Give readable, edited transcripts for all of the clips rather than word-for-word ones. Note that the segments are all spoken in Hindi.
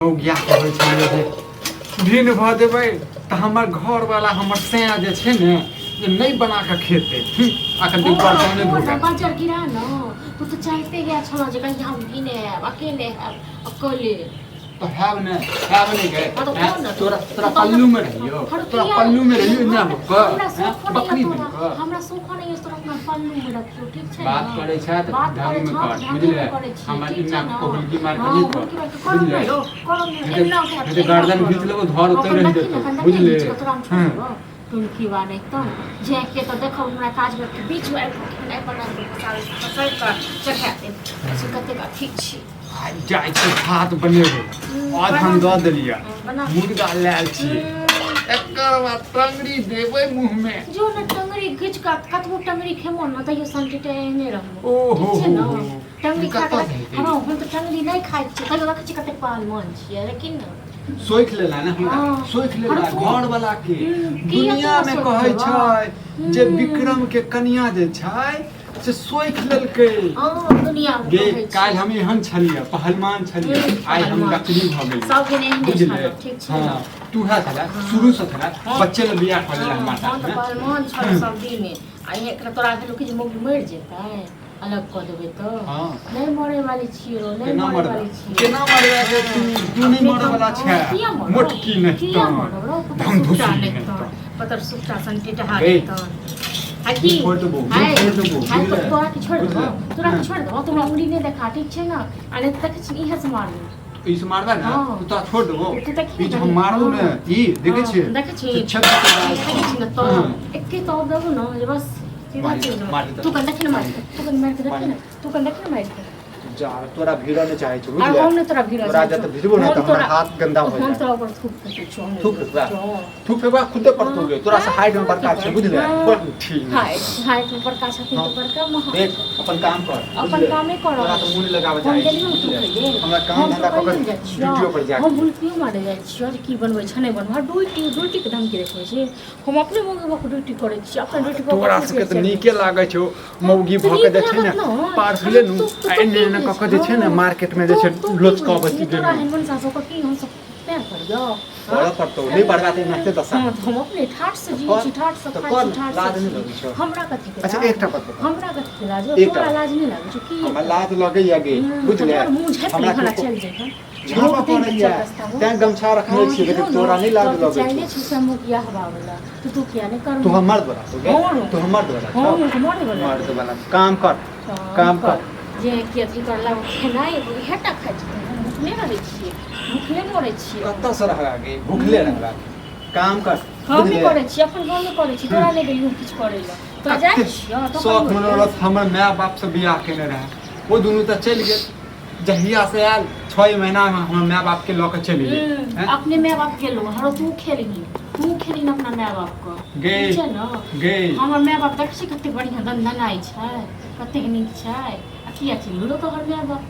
ज्ञा कहै छलियै जे दिन भऽ देबै तऽ हमर घरवाला हमर सैया जे छै ने जे नहीं बना के खेते अखन दिन पर कोने धोके बाजार गिरा न तू तो चाहते गया छला जे कहीं हम भी ने अकेले अकेले तो हैव ने गए तोरा पल्लू में रहियो तोरा पल्लू में रहियो ना बकरी में हमरा सुख नहीं तोरा अपना पल्लू में रखियो ठीक छै बात करे छै त ढंग में कर बुझले हमर इन्ना कोहलकी मार के नहीं कर बुझले गर्दन घीच लेबो धर उतर रह जेतो बुझले तुम की वाने तो जे के तो देखो हमरा काज में बीच में नहीं बना के फसल का चखाते से कते का ठीक छी आई जाय के भात बनेबो आज हम द देलिया मुर्गा लायल छी एकर बाद टंगरी देबै मुंह में जो न टंगरी घिच का कतबो टंगरी खेमो न तइयो संटिटे ने रहबो ओहो टंगरी खा के हम तो टंगरी नहीं खाइ छी तइयो रखै छी कते पाल मन छी लेकिन सोख लेला ना हमरा सोख लेला घर वाला के दुनिया में कहै छै जे विक्रम के कन्या जे छै से सोख लेलकै दुनिया में गे काल हम एहन छलिए पहलवान छलिए आई हम डकरी भ गेल सब के नहीं छल ठीक छै हां तू है छला शुरू से छला बच्चे ले बियाह कर लेला माता पहलवान छल सब दिन में आई एकरा तोरा भेलो कि जे मोग मर जेतै अलग कर देबे तो नहीं मरे वाली छियो नहीं मरे वाली छियो केना मरे वाली तू नहीं मरे वाला छै मोटकी नहीं तो हम धुसा नहीं पतर सुट्टा संटे टहा तो हाकी हाय तोरा के छोड़ दो तोरा उंगली ने देखा ठीक छै ना अने तक छी इहे से मार ई से मारबा ना तू तो छोड़ दो ई हम मारू ने ई देखे छी छत पे तो एके तो दबो ना बस तू कन देखना मार तू कन मार के देख ना तू कन देखना मार जा तोरा भीड़ा ने चाहे छ बुझले हम ने तोरा भीड़ा तोरा जत भिड़बो ना त हमरा हाथ गंदा हो जाए हम तोरा ऊपर थूक फेबा खुदे पड़तोगे तोरा से हाइट में बड़का छ बुझले बड़ ठीक हाइट में बड़का छ तो बड़का देख अपन काम कर अपन कामे करो तोरा तो मुंह लगावे जाए हमरा काम धंधा पकड़ वीडियो पर जा हम बुलपियो मारे जाय छी और की बनबै छ नहीं बनवा ड्यूटी के धमकी देखै छी हम अपने मौगी को ड्यूटी करै छी अपन ड्यूटी पर तोरा से त नीके लागै छौ मौगी भ के देखे ने पार्सले नु एने न कक जे छै ने मार्केट में जे छै लोचका बची दे तोरा हेमन सासो को की हम सब पैर पर जाओ बड़ा पड़तो नहीं बड़गाते नखते दसा हम अपने ठाट से जी छी ठाट से खाइ छी ठाट लाज नहीं लगै छ हमरा कथि के अच्छा एकटा बात हमरा कथि के लाज तोरा लाज नहीं लागै छ की हमरा लाज लगै आगे बुझले हमरा चल जाय झापा पड़ैया तै गमछा रखने छी लेकिन तोरा नहीं लाज लगै चाहिए छी समूह किया हवा वाला तू क्या नहीं कर तू हमर द्वारा तू हमर द्वारा मर्द वाला काम कर जे के अथी करला खेनाइ हेटा खाइ छी भूखले रहै छी भूखले मरै छी कत्ता से रहगा गे भूखले रहगा काम कर हम नहीं करे छी अपन गांव में करे छी तोरा नहीं देलियो किछ करे ला तो जाय छी तो शौक मनोरथ हमर माय बाप से बियाह केने रहे वो दोनों त चल गेल जहिया से आयल 6 महीना में हमर माय बाप के लक चली गए अपने माय बाप के लो हरो तू खेलही अपना माय बाप को गे हमर माय बाप देख छी कते बढ़िया दंदनाई छै कते नीक छै किया छी लो तो हर माय बाप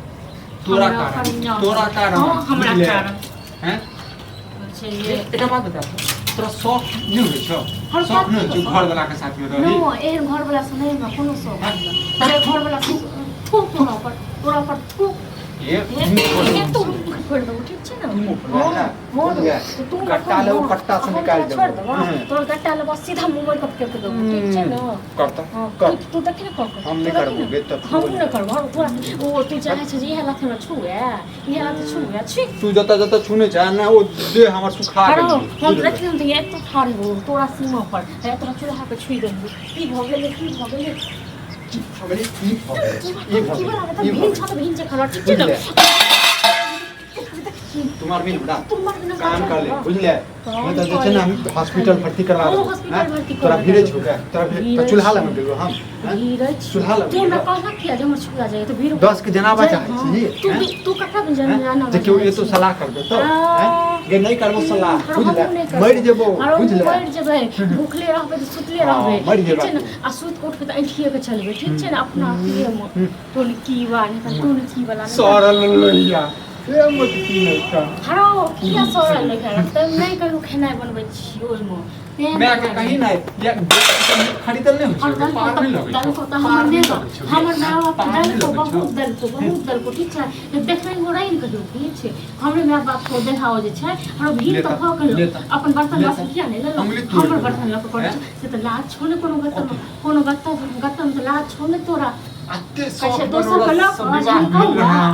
तोरा कारण हमरा कारण हैं छै ये एटा बात बता तोरा शौक नहीं होय छ शौक नहीं छ घर वाला के साथ में रही नो एहन घर वाला से नहीं में कोनो शौक तोरे घर वाला थूक तोरा पर थूक ये तो छोड़ दो ठीक छै ना तू कट्टा ले कट्टा से निकाल दे तो कट्टा ले बस सीधा मुंह में कप के दो ठीक छै ना करता कर तू देख ना कर हम नहीं करबे तब हम नहीं करबो ओ तू चाहे छ ये हालत में छुए ये हालत छुए छी तू जता छूने चाह ना ओ दे हमर सुखा गेल हम रख हम ये तो ठाड़ हो तोरा सीमा पर है तोरा चूल्हा पे छुई देंगे की भ गेले तुम्हार भी ना काम कर ले बुझले मैं तो जे ना हॉस्पिटल भर्ती करवा दो तोरा भीड़े छुगा तोरा चूल्हा लगा देबो हम चूल्हा लगा तू ना कहना किया जे हमर छुआ जाए तो भीड़ 10 के जनाबा चाहे छी तू कथा बन जाना जे क्यों ये तो सलाह कर दे तो ये नहीं करबो सलाह बुझले मर जेबो बुझले मर जेबे भूखले रहबे तो सुतले रहबे ठीक छै ना आ सुत उठ के त ऐठिए के चलबे ठीक छै ना अपना अथिए में तो की बा नहीं तो की वाला सरल लोहिया से मत की नहीं का हरो किया सोरल नहीं कर त नहीं करू खाना बनबै छी ओइ में मैं के कहीं नहीं ये खरीदल नहीं और होय पार नहीं लगे दल को त हमर ने हमर माँ बाप दल को बहुत दल को ठीक छै जब देखै हो रही कहियो ठीक छै हमरे माँ बाप को देखाओ जे छै हरो भीड़ त भ गेल अपन बर्तन लस किया नहीं ले हमर बर्तन लक कर से त लाज छोने कोनो गत्ता में लाज छोने तोरा अत्ते अच्छा दोसर कलक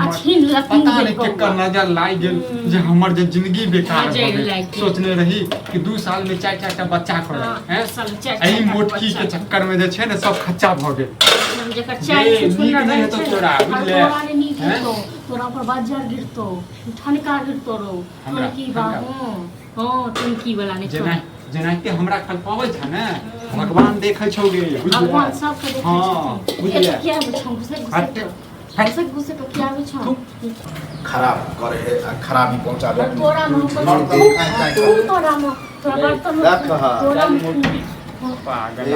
अच्छी लगती पता नहीं के कर नजर लाग गेल जे हमर जे जिंदगी बेकार हो गेल सोचने रही कि 2 साल में 4-4 बच्चा करब हैं एही मोटकी के चक्कर में जे छै ने सब खच्चा भ गेल जेकर चाय नीक नहीं है तो तोरा बुझले हैं तोरा पर बाजार गिरतो ठनका गिरतो रो हमरा की बा हां तुम की वाला नहीं जेनाते हमरा खल पावे छ ने भगवान देखै छौगे बुझले भगवान सब के देखै हां बुझले क्या बुझौ घुसे घुसे तो क्या बुझौ खराब करे है खराबी पहुंचा दे तोरा बर्तन तोरा पागल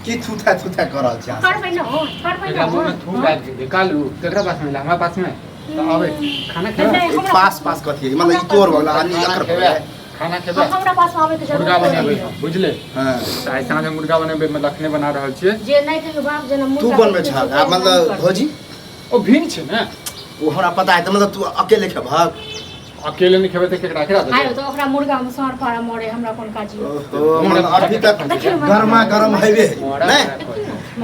की थूथा कर छ कर पहिलो में थू गाड़ के निकालू तेरा पास में हमरा पास में तो आवे खाना खेबे पास कथि मतलब ई तोर वाला आनी अकर खाना खेबे हमरा पास आवे के मुर्गा जरूरत बनेबे नहीं बुझले हां ऐसा में मुर्गा बनेबे मतलब अखने बना रहल छियै जे नहीं के बाप जना तू बनबे छ मतलब भोजी ओ भिन छै ने वो हमरा पता है त मतलब तू अकेले खेबहक अकेले नहीं खेबे त केकरा खिला दे आयो तो ओकरा मुर्गा में सर पारा मरे हमरा कोन काजी तो मतलब अभी तक गरमा गरम हेबे नहीं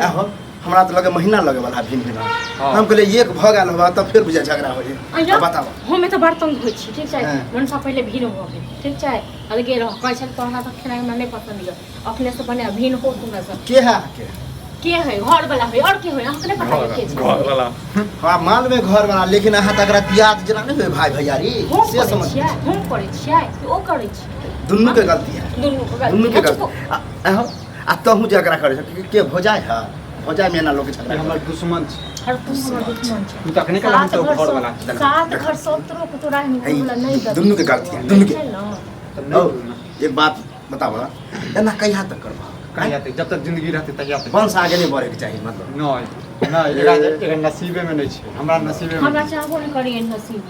आहो हमरा तो लगे महीना लगे वाला भिन हम कहले एक भ गेल होबा तब फिर बुझा झगड़ा हो जे बताओ हमें तो बर्तन धोइ छी ठीक छै मनसा पहले भीन हो गेल ठीक छै अलगे रह कहै छै तोहरा तो खाना हमरा नहीं पसंद है अपने से बने भीन हो तुम सब के है घर वाला है और के है हमके नहीं पता है के घर वाला हां माल में घर वाला लेकिन अहाँ तकरा याद जना नहीं होय भाई भैयारी से समझ हम करे छियै ओ करे छी दुन्नु के गलती है दुन्नु के गलती आहो आ तहु जकरा करे के भोजाय है भोजाय में ना लोग झगड़ा हमर दुश्मन छै हर तुम हमर दुश्मन छै तू तखने कला तो घर वाला सात घर सत्रो को तोरा नहीं बोला नहीं कर दुन्नु के गलती है दुन्नु के एक बात बताओ एना कहिया तक करबा कहिया तक जब तक जिंदगी रहते तहिया तक वंश आगे नहीं बढ़े के चाहिए मतलब नहीं एकर नसीबे में नहीं छै हमरा नसीबे में हमरा चाहबो नहीं करिए नसीब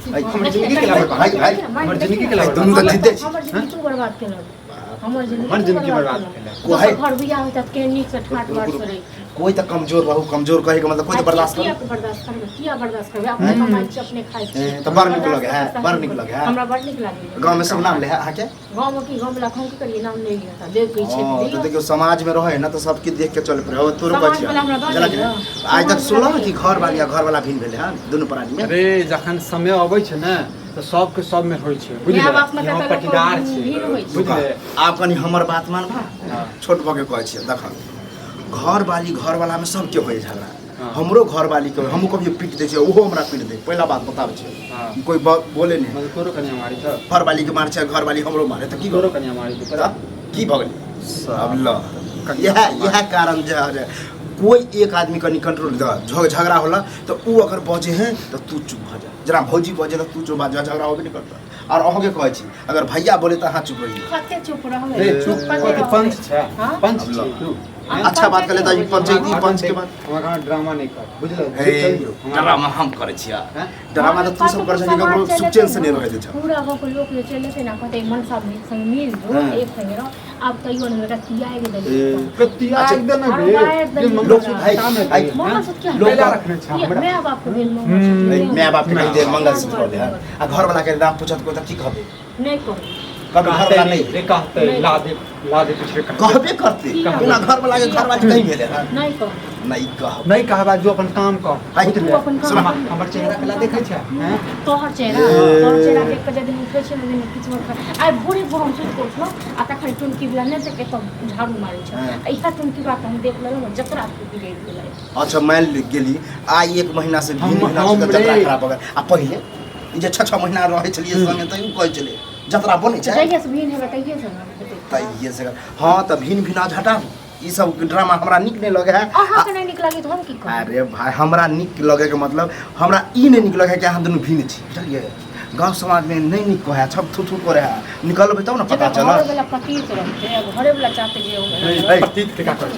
हमर जिंदगी के लाभ भाई हमर जिंदगी के लाभ दुन्नु तो जीते हमर जिंदगी तू बर्बाद केलक हमर जिंदगी बर्बाद कोई घर बियाह होता के नीक से ठाट बात करे कोई तो कमजोर रहू कमजोर कहे के मतलब कोई तो बर्दाश्त किया बर्दाश्त करबे अपने कमाई से अपने खाई तो बड़ निक लगे है बड़ निक लगे है हमरा बड़ निक लागे गांव में सब नाम ले है आके गांव में की गांव वाला खाऊ के करिए नाम ले लिया था देख पीछे तो देखियो समाज में रहे ना तो सबके देख के चले पड़े तोरो बच्चा आज तक सुनलो कि घर वाला भिन भेले हां दोनों प्राणी में अरे जखन समय आबै छै ने तो सब के सब में होय छै बुझले हम पटीदार छै बुझले आप कनी हमर बात मानबा छोट बके कहै छै देखन घर वाला में सब के होय झगड़ा हमरो घर वाली के हमहु कभी पीट दे छै ओहो हमरा पीट दे पहला बात बताबै छै कोई बोले नहीं मतलब तोरो कन्या मारी छ घर वाली के मार छै घर वाली हमरो मारे त की तोरो कन्या मारी छ की भ गेल अब ल यह कारण जे कोई एक आदमी कनी कंट्रोल झगड़ा होला तो ऊ अगर बजे हैं तो तू चुप भ जा जरा भौजी बजे तो तू चुप जा झगड़ा होबे नहीं करता और अहोगे कहै छी अगर भैया बोले तो हां चुप रही कते चुप रहबे चुप पंच छै पंच छी तू अच्छा बात कर लेता ई पंचायती पंच के बात हमरा ड्रामा नहीं कर बुझल ड्रामा हम करे छिया ड्रामा तो तू सब कर सके ककरो सुचेन से नहीं रहे दे छ पूरा गांव के लोग ले चले थे ना कहते मन सब संग मिल जो एक संग रहो अब तो यो ने बेटा किया है दे कतिया एकदम बे लोग भाई मम्मा से क्या लोग रखने छ हमरा मैं बाप को बिल मम्मा मैं बाप के दे मंगलसूत्र ले आ घर वाला के नाम पूछत को त की कहबे नहीं करो कभी घर वाला नहीं रे कहते ला दे पीछे कहबे करते बिना घर वाला के घर वाली कहीं भेले नहीं कहो नहीं कहबा जो अपन काम कर तू अपन काम हमर चेहरा कला देखै छै हैं तोहर चेहरा देख के जदी उठै छै ने किछ मत आइ भोरे भोर सुत को उठलो आ तखन टुनकी वाला ने से के तो झाड़ू मारै छै इहा टुनकी बात हम देख लेलो जतरा के बिगड़ गेलै अच्छा मान गेली आई 1 महीना से भी महीना से जतरा खराब हो गया आ पहिले जे 6 महीना रहै छलिए संगे त उ कहै छलिए जतरा बनै छै जइया से भीन हेबे तइये से हां त भीन आज हटा ई सब ड्रामा हमरा निक नहीं लगे है अहाँ के नहीं निक लगे तो हम की करू अरे भाई हमरा निक लगे के मतलब हमरा ई नहीं निक लगे कि हम दोनों भीन छी बुझलिए गांव समाज में नहीं निक कहे छप थू थू करे निकलबे तब ना पता जेकरा चल घरे वाला पति तो रहते अब घरे वाला चाहते जे नहीं प्रतीत के का कर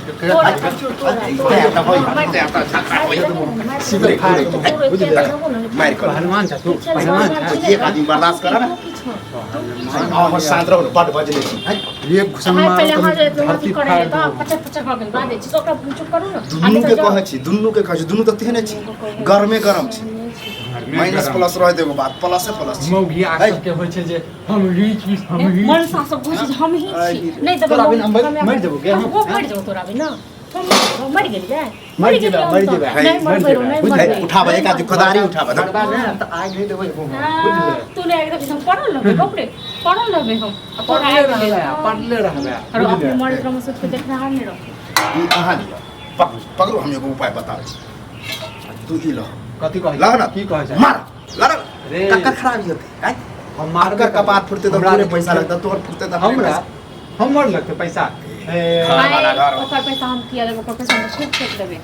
पहलवान था तू पहलवान था एक आदमी बर्दाश्त करा ना और शांत रहो बड़ बजले ये घुसम मार पहले हम धरती धरती करे फाड़ तो दो 50 हो गेल बादे छी तो ओकरा चुप करू ना दुन्नु के कहै छी दुन्नु त तेहने छी गरमे गरम छी माइनस प्लस रह देबो बात प्लस से प्लस छी मौगी आकर के होइ छै जे हम रीच मन सा सब बुझ हम ही छी नहीं तो तोरा बिन हम मर देबो के हम मर देबो तोरा बिन ना मर गेल जाय मर जेबे नहीं मर नहीं उठाबे एक आदमी कोदारी उठाबे बर्बाद नहीं त आग नहीं देबो बुझले तूने एकदम हम पढ़ल लबे कपड़े पढ़ल लबे हम पढ़ले रहबे और अपने मर क्रम से देखना हाल नहीं रहो ई अहाँ लियो पकड़ो हम एगो उपाय बताबै छी तू ई लो कथि कहै लग ना की कहै छै मार लड़ रे कक्का खराब होते हैं हम मार आपका कपाट फुटते तो पूरे पैसा लगता तोर फुटते तो हमरा हमर लगते पैसा ओकर पैसा हम किया लेबो ओकर पैसा हम खुद फेंक देबे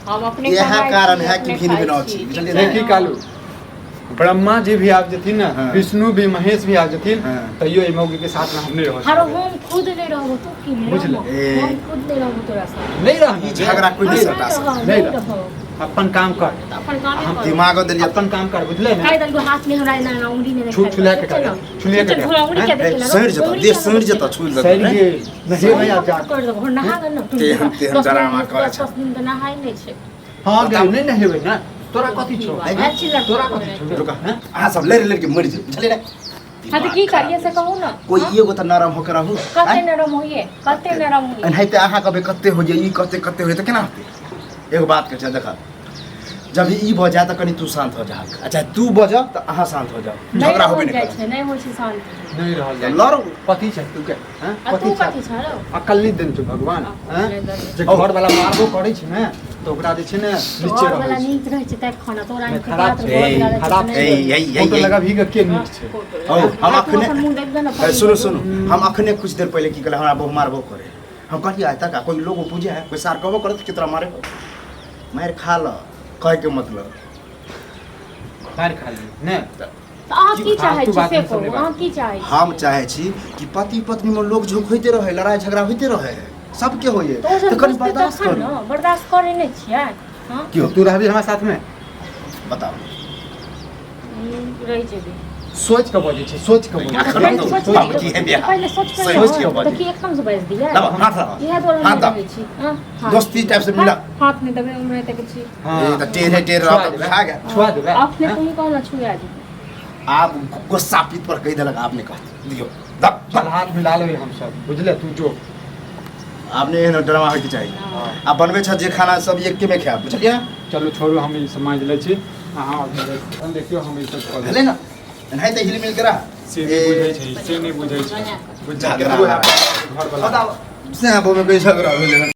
हम अपने यह कारण है कि भिन्न भिन्न छी देखी कालू ब्रह्मा जी भी आब जथिन ना विष्णु भी महेश भी आब जथिन तैयो ई मौगी के साथ में हम नहीं रह हरो हम खुद नहीं रहबो तू की नहीं बुझले हम खुद नहीं रहबो तोरा साथ नहीं रह झगड़ा कोई नहीं सकता नहीं रह अपन काम कर अपन काम हम दिमाग दिलिए अपन काम कर बुझले ना काई दल हाथ में हमरा ना उंगली में छुले के छुले के उंगली के देखे सैर जता देश सैर जता छुल सही ये नहीं भैया जा कर दो नहा गन ना ते हम जरा मा करे छ 10 दिन त नहाई नहीं छे हां गे नहीं नहीं हेबै ना तोरा कथि छौ तोरा कथि छौ रुका आ सब ले ले के मर जे चले रे हां तो की करिए से कहू ना कोई एगो त नरम होकर रहू कते नरम होइए कते नरम होइए नहीं तो अहाँ कबे कते हो जे ई कते कते हो तो केना होते एगो बात के छ देखा जब ई बजा तो कनी तू शांत हो जा अच्छा तू बजा तो अहाँ शांत हो जाओ झगड़ा होबे नहीं करे नहीं हो छै शांत नहीं रहल जाय लड़ो पति छै तू के हैं तू कथि छ रो अकल नहीं देन छौ भगवान हैं जे घर वाला मारबो करै छै ना तो ओकरा जे छै ने नीचे वाला रहै नीक रहै छै त खाना तोरा के खराब बात छै खराब छै फोटो लगा भी के नीक छै ओ हम अखने मुंह देख देना सुनो सुनो हम अखने कुछ देर पहले की कहले हमरा बहु मारबो करे हम कहलिए आय तक कोई लोग पूजे है कोई सार कहबो करत कि तोरा मारे मार खा ल कहे के मतलब मार खा ली ने अहाँ की चाहै छी से कहू अहाँ की चाहै छी हम चाहे छी कि पति पत्नी में लोग झोंक होते रहे लड़ाई झगड़ा होते रहे सबके होइए तो कनी बर्दाश्त कर बर्दाश्त करे नहीं छियै हां क्यों तू रहबी हमरा साथ में बताओ रही जेबी सोच के बजे छै सोच के बजे पहले सोच के तो कि एकदम से बज दिया हाथ यह बोल हाथ छी हां दोस्ती टाइप से मिला हाथ में दबे उमरे तक छी ये तो टेढ़े टेढ़ रहा खा गया छुआ देबे आपने तुम कहना छुआ दी आप गुस्सा पीत पर कह देलक आपने कह दियो दब चल हाथ मिला लेबै हम सब बुझले तू जो आपने एहन ड्रामा होय के चाहिए आप बनबे छ जे खाना सब एक के में खाए बुझलिए चलो छोड़ू हम ई समझ ले छी अहाँ हम देखियो हम ई सब कर भेले ना नहीं तो हिल मिल करा से नहीं बुझै छै से नहीं बुझै छै बुझा झगड़ा घर वाला बताओ से आप में कोई झगड़ा भेले